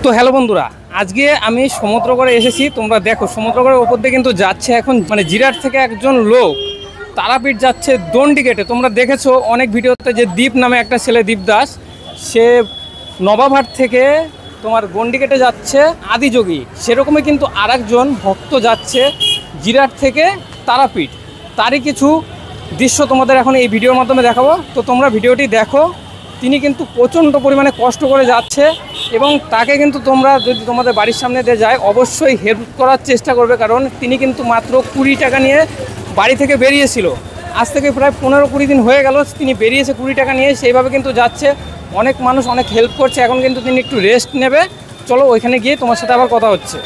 তো হ্যালো বন্ধুরা, আজকে আমি সমুদ্রগড়ে এসেছি। তোমরা দেখো সমুদ্রগড়ের উপর দিয়ে কিন্তু যাচ্ছে এখন মানে জিরাট থেকে একজন লোক তারাপীঠ যাচ্ছে দণ্ডিঘাটে। তোমরা দেখেছো অনেক ভিডিওতে যে দীপ নামে একটা ছেলে, দীপ দাস, সে নবাবহাট থেকে তোমার গণ্ডিঘাটে যাচ্ছে আদিযোগী। সেরকমই কিন্তু আরেকজন ভক্ত যাচ্ছে জিরাট থেকে তারাপীঠ। তারই কিছু দৃশ্য তোমাদের এখন এই ভিডিওর মাধ্যমে দেখাবো। তো তোমরা ভিডিওটি দেখো। তিনি কিন্তু প্রচণ্ড পরিমাণে কষ্ট করে যাচ্ছে এবং তাকে কিন্তু তোমরা যদি তোমাদের বাড়ির সামনে দিয়ে যায় অবশ্যই হেল্প করার চেষ্টা করবে, কারণ তিনি কিন্তু মাত্র 20 টাকা নিয়ে বাড়ি থেকে বেরিয়েছিল। আজ থেকে প্রায় 15-20 দিন হয়ে গেল তিনি বেরিয়েছে 20 টাকা নিয়ে, সেইভাবে কিন্তু যাচ্ছে। অনেক মানুষ অনেক হেল্প করছে। এখন কিন্তু তিনি একটু রেস্ট নেবে। চলো ওইখানে গিয়ে তোমার সাথে আবার কথা হচ্ছে।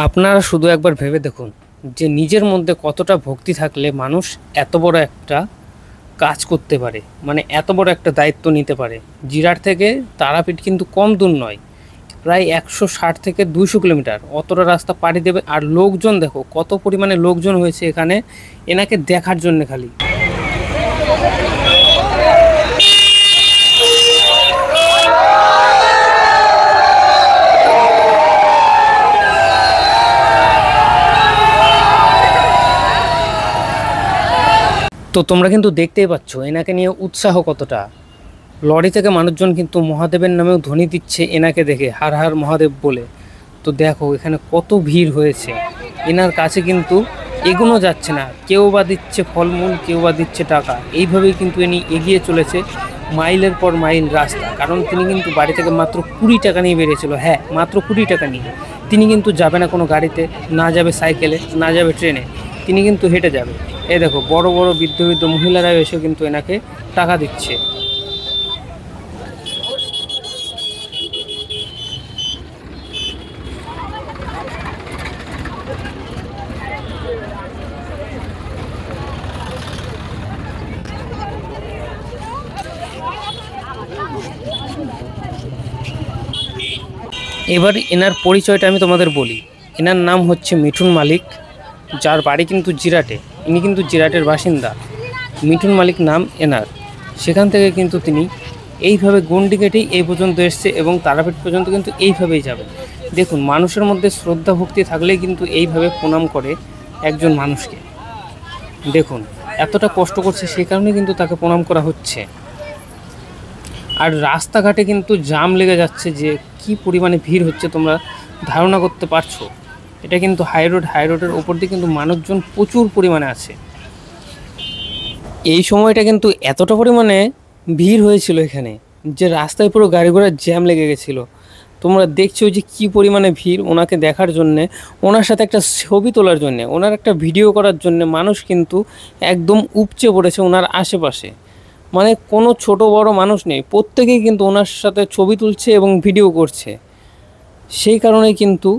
আপনারা শুধু একবার ভেবে দেখুন যে নিজের মধ্যে কতটা ভক্তি থাকলে মানুষ এত বড় একটা কাজ করতে পারে, মানে এত বড় একটা দায়িত্ব নিতে পারে। জিরাট থেকে তারাপীঠ কিন্তু কম দূর নয়, প্রায় 160 থেকে 200 কিলোমিটার। অতটা রাস্তা পাড়ি দেবে। আর লোকজন দেখো কত পরিমাণে লোকজন হয়েছে এখানে এনাকে দেখার জন্য খালি। তো তোমরা কিন্তু দেখতেই পাচ্ছ এনাকে নিয়ে উৎসাহ কতটা। লরি থেকে মানুষজন কিন্তু মহাদেবের নামেও ধ্বনি দিচ্ছে এনাকে দেখে, হার হার মহাদেব বলে। তো দেখো এখানে কত ভিড় হয়েছে। এনার কাছে কিন্তু এগোনো যাচ্ছে না। কেউ বা দিচ্ছে ফলমূল, কেউ বা দিচ্ছে টাকা। এইভাবেই কিন্তু ইনি এগিয়ে চলেছে মাইলের পর মাইল রাস্তা। কারণ তিনি কিন্তু বাড়ি থেকে মাত্র 20 টাকা নিয়ে বেরিয়েছিল। হ্যাঁ, মাত্র 20 টাকা নিয়ে। তিনি কিন্তু যাবে না কোনো গাড়িতে, না যাবে সাইকেলে, না যাবে ট্রেনে। তিনি কিন্তু হেঁটে যাবে। এই দেখো বড় বড় বৃদ্ধ বৃদ্ধ মহিলারা এসে কিন্তু এনাকে টাকা দিচ্ছে। এবার এনার পরিচয়টা আমি তোমাদের বলি। এনার নাম হচ্ছে মিঠুন মালিক, যার বাড়ি কিন্তু জিরাটে। ইনি কিন্তু জিরাটের বাসিন্দা। মিঠুন মালিক নাম এনার। সেখান থেকে কিন্তু তিনি এইভাবে গণ্ডিঘাটেই এই পর্যন্ত এসছে এবং তারাপীঠ পর্যন্ত কিন্তু এইভাবেই যাবে। দেখুন মানুষের মধ্যে শ্রদ্ধা ভক্তি থাকলেই কিন্তু এইভাবে প্রণাম করে একজন মানুষকে। দেখুন এতটা কষ্ট করছে, সেই কারণে কিন্তু তাকে প্রণাম করা হচ্ছে। আর রাস্তাঘাটে কিন্তু জাম লেগে যাচ্ছে, যে কি পরিমাণে ভিড় হচ্ছে তোমরা ধারণা করতে পারছো। এটা কিন্তু হাইরোডের ওপর দিয়ে কিন্তু মানুষজন প্রচুর পরিমাণে আছে। এই সময়টা কিন্তু এতটা পরিমাণে ভিড় হয়েছিল এখানে যে রাস্তায় পুরো গাড়ি ঘোড়ার জ্যাম লেগে গেছিলো। তোমরা দেখছো যে কি পরিমাণে ভিড় ওনাকে দেখার জন্যে, ওনার সাথে একটা ছবি তোলার জন্যে, ওনার একটা ভিডিও করার জন্যে মানুষ কিন্তু একদম উপচে পড়েছে ওনার আশেপাশে। মানে কোনো ছোট বড় মানুষ নেই, প্রত্যেকেই কিন্তু ওনার সাথে ছবি তুলছে এবং ভিডিও করছে। সেই কারণেই কিন্তু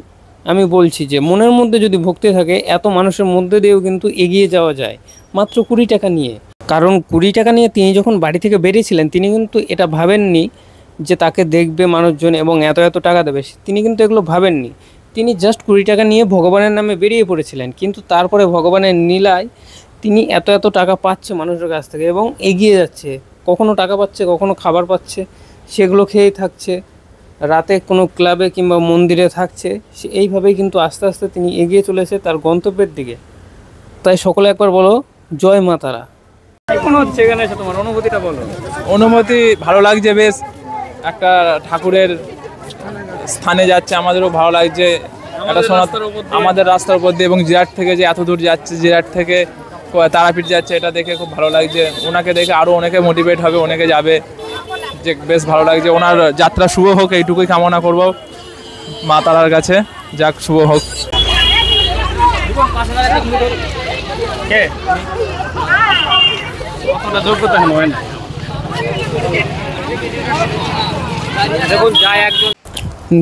আমি বলছি যে মনের মধ্যে যদি ভক্তি থাকে এত মানুষের মধ্যে দিয়েও কিন্তু এগিয়ে যাওয়া যায় মাত্র 20 টাকা নিয়ে। কারণ 20 টাকা নিয়ে তিনি যখন বাড়ি থেকে বেরিয়েছিলেন তিনি কিন্তু এটা ভাবেননি যে তাকে দেখবে মানুষজন এবং এত এত টাকা দেবে। তিনি কিন্তু এগুলো ভাবেননি। তিনি জাস্ট 20 টাকা নিয়ে ভগবানের নামে বেরিয়ে পড়েছিলেন। কিন্তু তারপরে ভগবানের নীলায় তিনি এত এত টাকা পাচ্ছে মানুষের কাছ থেকে এবং এগিয়ে যাচ্ছে। কখনো টাকা পাচ্ছে, কখনো খাবার পাচ্ছে, সেগুলো খেয়েই থাকছে। রাতে কোনো ক্লাবে কিংবা মন্দিরে থাকছে। এইভাবেই কিন্তু আস্তে আস্তে তিনি এগিয়ে চলেছে তার গন্তব্যের দিকে। তাই সকলে একবার বলো জয় মা তারা। কোন হচ্ছে এখানে এসে তোমার অনুভূতিটা বলো। অনুভূতি ভালো লাগছে, বেশ একটা ঠাকুরের স্থানে যাচ্ছে, আমাদেরও ভালো লাগছে। একটা আমাদের রাস্তার উপর দিয়ে এবং জিরাট থেকে যে এত দূর যাচ্ছে, জিরাট থেকে তারাপীঠ যাচ্ছে, এটা দেখে খুব ভালো লাগছে। ওনাকে দেখে আরও অনেকে মোটিভেট হবে, অনেকে যাবে, যে বেশ ভালো লাগছে। ওনার যাত্রা শুভ হোক এইটুকুই কামনা করব মা তারার কাছে। যাক, শুভ হোক।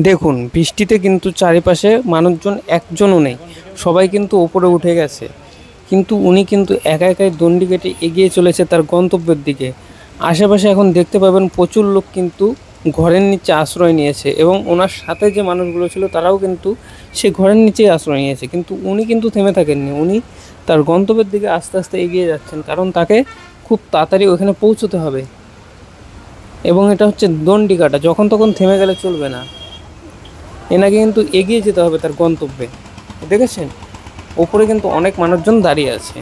দেখুন বৃষ্টিতে কিন্তু চারিপাশে মানুষজন একজনও নেই, সবাই কিন্তু ওপরে উঠে গেছে। কিন্তু উনি কিন্তু একা একাই দণ্ডিঘাটে এগিয়ে চলেছে তার গন্তব্যের দিকে। আশেপাশে এখন দেখতে পাবেন প্রচুর লোক কিন্তু ঘরের নিচে আশ্রয় নিয়েছে এবং ওনার সাথে যে মানুষগুলো ছিল তারাও কিন্তু সে ঘরের নিচেই আশ্রয় নিয়েছে, কিন্তু উনি কিন্তু থেমে থাকেননি। উনি তার গন্তব্যের দিকে আস্তে আস্তে এগিয়ে যাচ্ছেন, কারণ তাকে খুব তাড়াতাড়ি ওখানে পৌঁছতে হবে। এবং এটা হচ্ছে দণ্ডি কাটা, যখন তখন থেমে গেলে চলবে না, এনাকে কিন্তু এগিয়ে যেতে হবে তার গন্তব্যে। দেখেছেন ওপরে কিন্তু অনেক মানুষজন দাঁড়িয়ে আছে,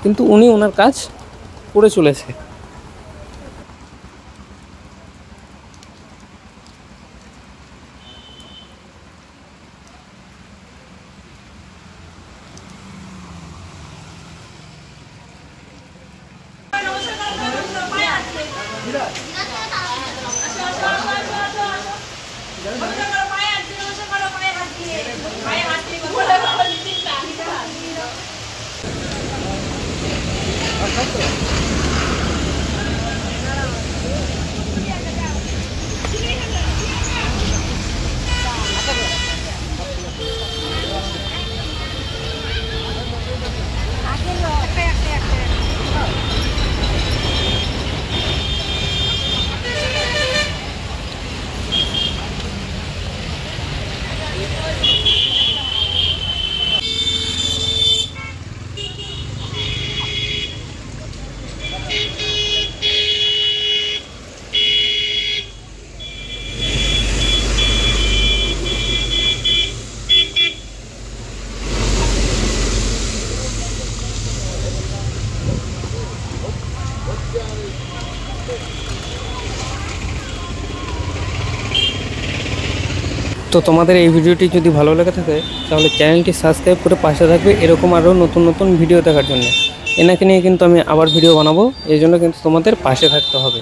কিন্তু উনি ওনার কাজ করে চলেছে। তো তোমাদের এই ভিডিওটি যদি ভালো লেগে থাকে তাহলে চ্যানেলটি সাবস্ক্রাইব করে পাশে থাকবে এরকম আরও নতুন নতুন ভিডিও দেখার জন্য। এনাকে নিয়ে কিন্তু আমি আবার ভিডিও বানাবো, এই জন্য কিন্তু তোমাদের পাশে থাকতে হবে।